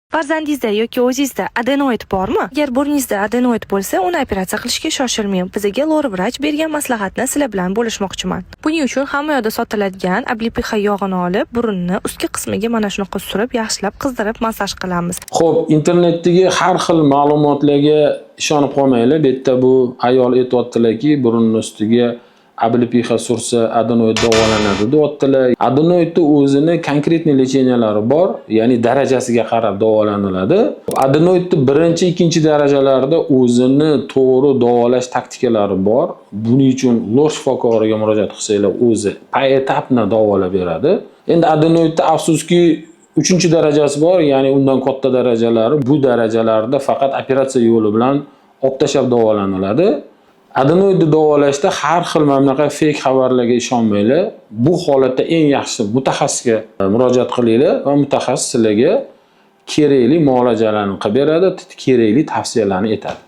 Farzandingizda yoki o'zingizda adenoid bormi? Agar burningizda adenoid bo'lsa, uni operatsiya qilishga shoshilmang. Bizga lori vrach bergan maslahatni sizlar bilan bo'lishmoqchiman. Buning uchun hamma yoqda sotiladigan ablipixa yog'ini olib, burunni ustki qismiga mana shunaqa surib, yaxshilab qizdirib massaj qilamiz. Xo'p, internetdagi har xil ma'lumotlarga ishonib qolmanglar. Bu yerda bu ayol aytayotdilarki, burunning ustiga ablipixa sursa adenoid davolanadi deyaptilar. Adenoidning o'zini konkretniy lecheniyalari bor, ya'ni darajasiga qarab davolaniladi. Adenoidning birinchi, ikkinchi darajalarida o'zini to'g'ri davolash taktikalari bor. Buning uchun lor shifokoriga murojaat qilsanglar, o'zi poetapni davolab beradi. Endi adenoidda afsuski 3-darajasi bor, ya'ni undan katta darajalari. Bu darajalarda faqat operatsiya yo'li bilan olib tashlab davolaniladi. Adenoidni davolashda har xil mamlaqa fake xabarlarga ishonmanglar. Bu holatda eng yaxshi mutaxassisga murojaat qilinglar va mutaxassis sizlarga kerakli muolajalarni qilib beradi, kerakli tavsiyalarni aytadi.